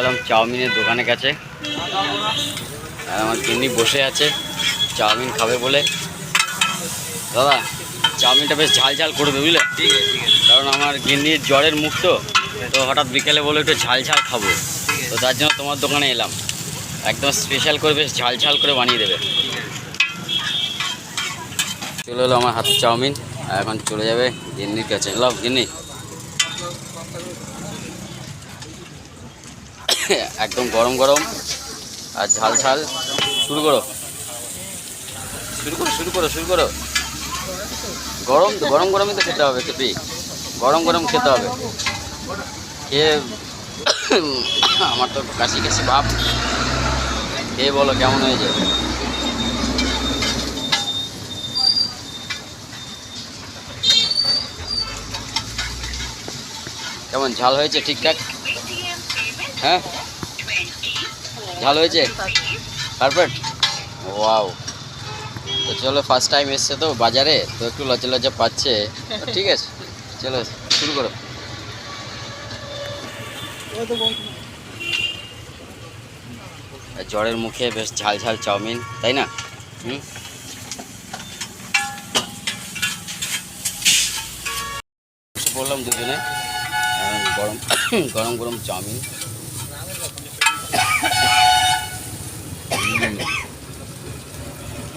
এলাম চাউমিনের দোকানের কাছে। আর আমার গিন্নি বসে আছে চাউমিন খাবে বলে। দাদা চাউমিনটা বেশ ঝাল ঝাল করবে বুঝলে? ঠিক আছে ঠিক আছে। কারণ আমার গিন্নির জ্বরের মুখ তো হঠাৎ বিকেলে বলে একটু ঝাল ঝাল খাবো, তো তার জন্য তোমার দোকানে এলাম। একদম স্পেশাল করে বেশ ঝাল ঝাল করে বানিয়ে দেবে। চলে এলো আমার হাতের চাউমিন, আর এখন চলে যাবে গিন্নির কাছে। লাভ গিন্নি, একদম গরম গরম আর ঝাল ঝাল। শুরু করো শুরু করো শুরু করো শুরু করো। গরম তো গরম গরমই তো খেতে হবে, খেপি গরম গরম খেতে হবে। খেয়ে আমার তো কাশি কাশি ভাব, খেয়ে বলো কেমন হয়েছে। কেমন ঝাল হয়েছে? ঠিকঠাক? হ্যাঁ ঝাল হয়েছে, পারফেক্ট। ওয়াও। তো চলো, ফার্স্ট টাইম এসছে তো বাজারে, তো একটু লজ্জা লজ্জা পাচ্ছে। ঠিক আছে চলো শুরু করো। জ্বরের মুখে বেশ ঝাল ঝাল চাউমিন, তাই না? বললাম দুজনে গরম গরম গরম চাউমিন।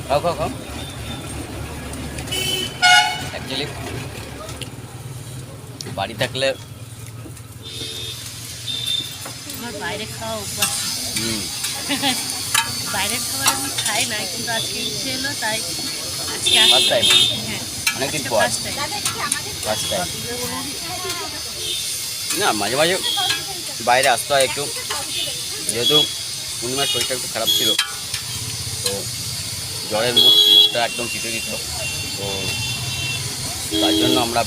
খাও খাও খাও। অ্যাকচুয়ালি বাড়ি থাকলে আমার বাইরে খাওয়া অভ্যাস। বাইরের খাবার আমি খাই না, কিন্তু আজকে ইচ্ছে এলো তাই আজকে ফার্স্ট টাইম, হ্যাঁ অনেকদিন পর ফার্স্ট টাইম। First time. না মাঝে মাঝে বাইরে আসতে হয় একটু, যেহেতু পূর্ণিমার শরীরটা একটু খারাপ ছিল, তো জ্বরের মুখটা একদম চিটে দিত, তো তার জন্য আমরা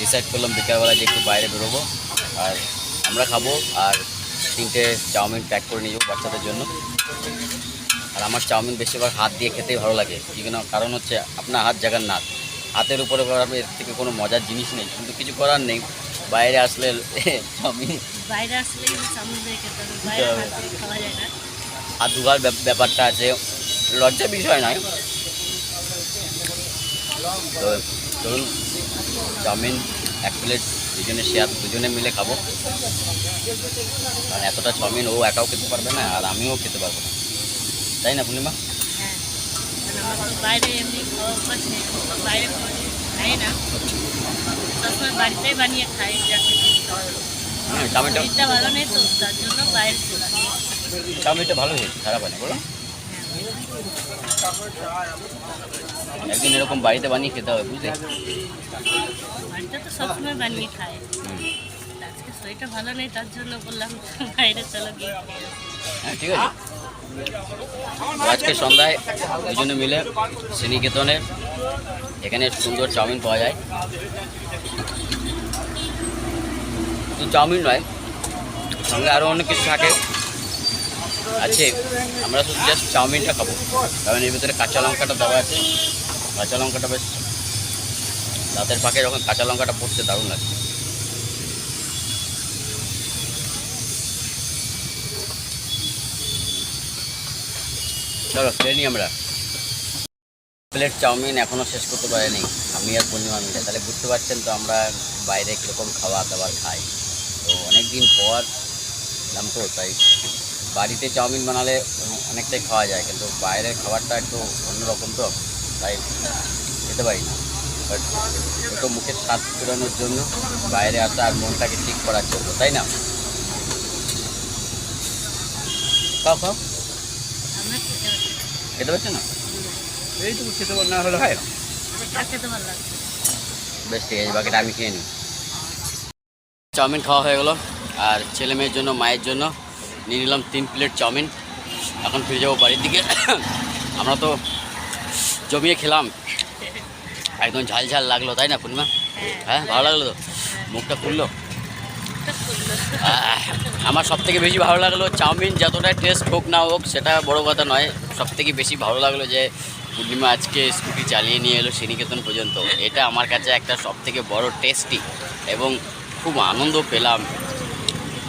ডিসাইড করলাম বিকালবেলা যে একটু বাইরে বেরোবো আর আমরা খাবো, আর 3টে চাউমিন প্যাক করে নিয়ে যাবো বাচ্চাদের জন্য। আর আমার চাউমিন বেশিরভাগ হাত দিয়ে খেতেই ভালো লাগে, কি কারণ হচ্ছে আপনার হাত জায়গার নাক, হাতের উপরে এর থেকে কোনো মজার জিনিস নেই, কিন্তু কিছু করার নেই। বাইরে আসলে চাউমিন বাইরে আসলে চাউমিন দিয়ে খেতে হবে, বাইরে হাত দিয়ে খাওয়া যায় না। হাত ধোয়ার ব্যাপারটা আছে, লজ্জার বিষয় নয়। তো ধরুন চাউমিন 1 প্লেট দুজনে শেয়ার, দুজনে মিলে খাবো, কারণ এতটা চাউমিন ও একাও খেতে পারবে না আর আমিও খেতে পারবো না, তাই না পূর্ণিমা? হ্যাঁ, আমার তো বাইরে এমনি খাওয়া অভ্যাস নেই, বাইরে খাই না, সবসময় বাড়িতেই বানিয়ে খাই। চাউমিনটা শরীরটা ভালো নেই তো তার জন্য বাইরে চলে আসি। চাউমিনটা ভালো হয়েছে, খারাপ হয়নি বলো। একদিন এরকম বাড়িতে বানিয়ে খেতে হবে বুঝলে। বাড়িতে তো সবসময় বানিয়ে খাই, আজকে শরীরটা ভালো নেই তার জন্য বললাম বাইরে চলো গিয়ে। হ্যাঁ ঠিক আছে। আজকে সন্ধ্যায় দুজনে মিলে শ্রীনিকেতনে এখানে সুন্দর চাউমিন পাওয়া যায়। শুধু চাউমিন নয়, সঙ্গে আরও অনেক কিছু থাকে আছে। আমরা শুধু জাস্ট চাউমিনটা খাবো, কারণ এর ভিতরে কাঁচা লঙ্কাটা দেওয়া আছে। কাঁচা লঙ্কাটা বেশ দাঁতের পাকে যখন কাঁচা লঙ্কাটা পড়ছে দারুণ লাগে। চলো খেয়ে নিই আমরা। প্লেট চাউমিন এখনও শেষ করতে পারিনি আমি আর পূর্ণিমা মিলে, তাহলে বুঝতে পারছেন তো আমরা বাইরে কীরকম খাওয়া দাবার খাই। তো অনেক দিন পর এলাম তো, তাই বাড়িতে চাউমিন বানালে অনেকটাই খাওয়া যায়, কিন্তু বাইরের খাবারটা একটু অন্যরকম তো, তাই খেতে পারি না। বাট একটু মুখের স্বাদ ফেরানোর জন্য বাইরে আসা আর মনটাকে ঠিক করার জন্য, তাই না? খাও খাও, আমার খেতে পারছো না? এইটুকু খেতে না হলে হয়। খেতে ভালো লাগছে। বেশ ঠিক আছে, বাকিটা আমি খেয়ে নিই। চাউমিন খাওয়া হয়ে গেলো, আর ছেলে মেয়ের জন্য মায়ের জন্য নিয়ে নিলাম 3 প্লেট চাউমিন। এখন ফিরে যাবো বাড়ির দিকে। আমরা তো জমিয়ে খেলাম, একদম ঝাল ঝাল লাগলো, তাই না পূর্ণিমা? হ্যাঁ ভালো লাগলো তো, মুখটা খুললো। আমার সবথেকে বেশি ভালো লাগলো চাউমিন, যতটা টেস্ট হোক না হোক সেটা বড় কথা নয়, সবথেকে বেশি ভালো লাগলো যে পূর্ণিমা আজকে স্কুটি চালিয়ে নিয়ে এলো শ্রীনিকেতন পর্যন্ত। এটা আমার কাছে একটা সবথেকে বড় টেস্টি, এবং খুব আনন্দ পেলাম।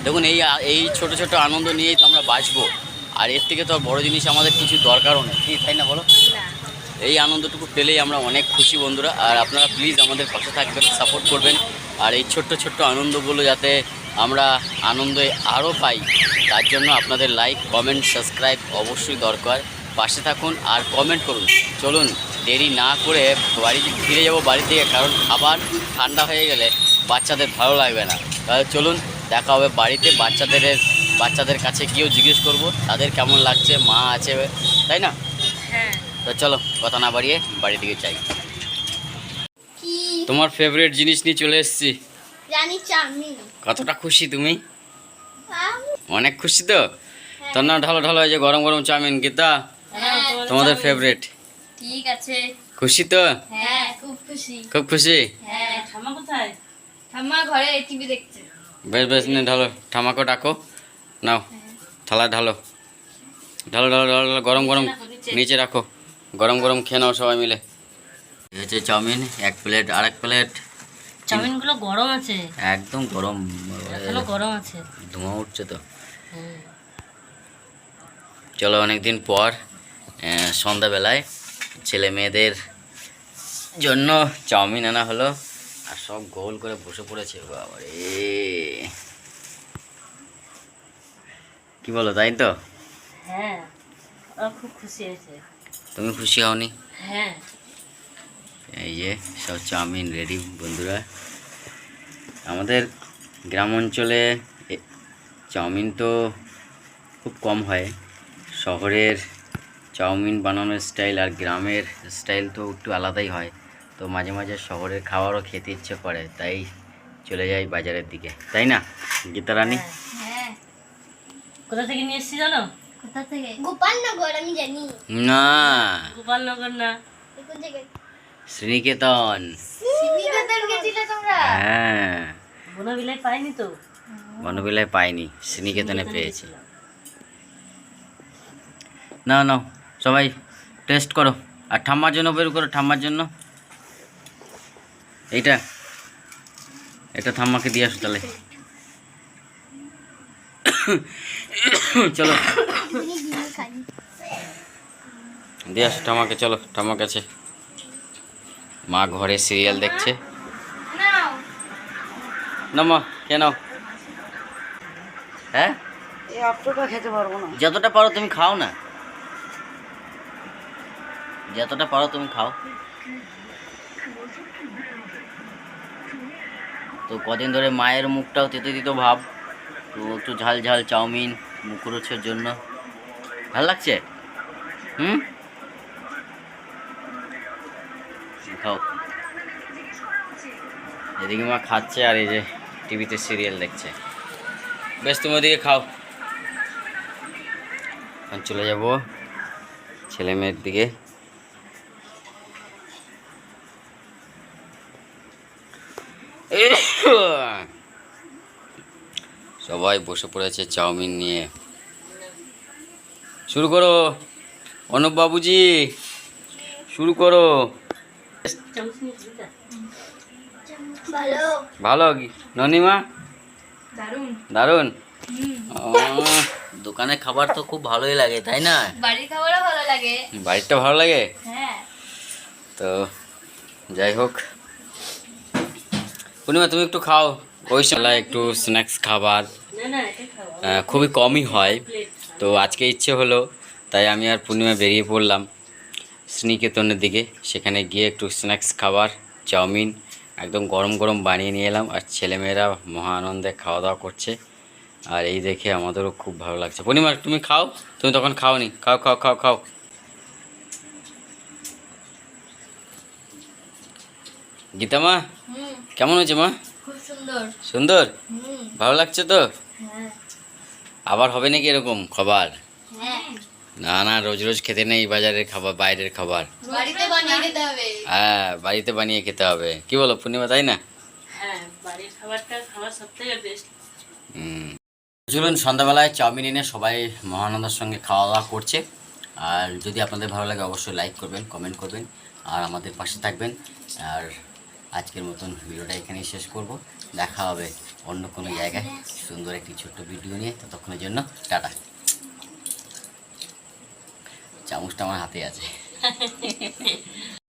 দেখুন এই ছোট ছোট আনন্দ নিয়েই তো আমরা বাঁচবো, আর এর থেকে তো আর বড় জিনিস আমাদের কিছু দরকারও নেই, কি তাই না বলো? না এই আনন্দটুকু পেলেই আমরা অনেক খুশি বন্ধুরা। আর আপনারা প্লিজ আমাদের পাশে থাকবেন, সাপোর্ট করবেন, আর এই ছোট্ট ছোট্ট আনন্দগুলো যাতে আমরা আনন্দে আরও পাই, তার জন্য আপনাদের লাইক, কমেন্ট, সাবস্ক্রাইব অবশ্যই দরকার। পাশে থাকুন আর কমেন্ট করুন। চলুন দেরি না করে ফিরে যাব বাড়ি থেকে, কারণ খাবার ঠান্ডা হয়ে গেলে বাচ্চাদের ভালো লাগবে না। তাহলে চলুন দেখা হবে বাড়িতে। বাচ্চাদের কাছে গিয়েও জিজ্ঞেস করব তাদের কেমন লাগছে, মা আছে তাই না? হ্যাঁ তো চলো কথা না বাড়িয়ে বাড়ি দিকে যাই। কি তোমার ফেভারিট জিনিস নিয়ে চলে এসেছি। জানি চাউমিন। কতটা খুশি তুমি? আমি অনেক খুশি তো? তোর না ঢালো ঢালো, এই যে গরম গরম চাউমিন। গীতা তোমাদের ফেভারিট, ঠিক আছে। খুশি তো? হ্যাঁ খুব খুশি। খুব খুশি? হ্যাঁ ঠাম্মা কোথায়? ঠাম্মা ঘরে টিভি দেখছে। বেশ বেশ, নিয়ে ঢালো, ঠামাকে ডাকো, নাও থালা ঢালো ঢালো ঢালো ঢালো ঢালো, গরম গরম নিচে রাখো, গরম গরম খেয়ে নাও সবাই মিলে। এই হচ্ছে চাউমিন, 1 প্লেট, আর 1 প্লেট। চাউমিনগুলো গরম আছে, একদম গরম, এখনো গরম আছে। ধোঁয়া উঠছে তো। চলো অনেকদিন পর সন্ধ্যাবেলায় ছেলে মেয়েদের জন্য চাউমিন আনা হলো, আর সব গোল করে বসে পড়েছে। বাবারে, কি বলো, তাই তো? হ্যাঁ ওরা খুব খুশি হয়েছে। তুমি খুশি হওনি? হ্যাঁ এই যে সব চাউমিন রেডি বন্ধুরা। আমাদের গ্রাম অঞ্চলে চাউমিন তো খুব কম হয়। শহরের চাউমিন বানানোর স্টাইল আর গ্রামের স্টাইল তো একটু আলাদাই হয়। তো মাঝে মাঝে শহরের খাবারও খেতে ইচ্ছে করে, তাই চলে যাই বাজারের দিকে, তাই না গীতা রানী? হ্যাঁ কোথা থেকে নিয়ে এসেছি জানো? কোথা থেকে? গোপালনগর, আমি জানি। না, গোপালনগর না, কোন জায়গায়? শ্রীনিকেতন। শ্রীনিকেতন গেছিলে তোমরা? হ্যাঁ, বনবিলাই পাইনি তো। বনবিলায় পাইনি, শ্রীনিকেতনে পেয়েছি। না না, সবাই টেস্ট করো, আর ঠাম্মার জন্য বের করো, ঠাম্মার জন্য। এটা ঠাম্মাকে দিয়ে আসো তাহলে। চলো খাই। দিয়ে আসো ঠাম্মাকে, চলো ঠাম্মার কাছে। মা ঘরে সিরিয়াল দেখছে। নাও। না মা, কেন? হ্যাঁ, এই অক্টোটা খেতে পারবো না। যতটা পারো তুমি খাও না, যতটা পারো তুমি খাও। তো কদিন ধরে মায়ের মুখটাও তেতো তেতো ভাব, তো একটু ঝাল ঝাল চাউমিন মুখরোচের জন্য ভাল লাগছে। খাও। এদিকে মা খাচ্ছে আর এই যে টিভিতে সিরিয়াল দেখছে। বেশ, তুমি ওদিকে খাও, এখন চলে যাব ছেলে মেয়ের দিকে। সবাই বসে পড়েছে চাউমিন নিয়ে। শুরু করো অনুপ বাবুজি, শুরু করো। ভালো। ভালো ননিমা? দারুন। দারুণ। দোকানের খাবার তো খুব ভালোই লাগে, তাই না? বাড়ির খাবারও ভালো লাগে। বাড়িটা ভালো লাগে। হ্যাঁ। তো যাই হোক, পূর্ণিমা তুমি একটু খাও, ওই সময় একটু স্ন্যাক্স খাবার না না, এটা খাও। খুবই কমই হয়। তো আজকে ইচ্ছে হলো, তাই আমি আর পূর্ণিমা বেরিয়ে পড়লাম শ্রীনিকেতনের দিকে। সেখানে গিয়ে একটু স্ন্যাক্স খাবার, চাউমিন একদম গরম গরম বানিয়ে নিয়ে এলাম, আর ছেলেমেয়েরা মহা আনন্দে খাওয়া দাওয়া করছে। আর এই দেখে আমাদেরও খুব ভালো লাগছে। পূর্ণিমা তুমি খাও, তুমি তখন খাওনি, খাও খাও খাও খাও। গীতা মা, কেমন হয়েছে মা? খুব সুন্দর। সুন্দর, ভালো লাগছে তো? হ্যাঁ। আবার হবে নাকি এরকম খাবার? হ্যাঁ। না না, রোজ রোজ খেতে নেই বাজারের খাবার, বাইরের খাবার। বাড়িতে বানিয়ে খেতে হবে। হ্যাঁ, বাড়িতে বানিয়ে খেতে হবে। কি বলো পূর্ণিমা, তাই না? হ্যাঁ, বাড়ির খাবারটা খাওয়ার সবথেকে বেস্ট। চলুন সন্ধ্যাবেলায় চাউমিন এনে সবাই মহানন্দার সঙ্গে খাওয়া দাওয়া করছে। আর যদি আপনাদের ভালো লাগে অবশ্যই লাইক করবেন, কমেন্ট করবেন, আর আমাদের পাশে থাকবেন। আর আজকের মতন ভিডিওটা এখানেই শেষ করব। দেখা হবে অন্য কোনো জায়গায় সুন্দর একটি ছোট্ট ভিডিও নিয়ে। ততক্ষণের জন্য টাটা। চামচটা আমার হাতে আছে।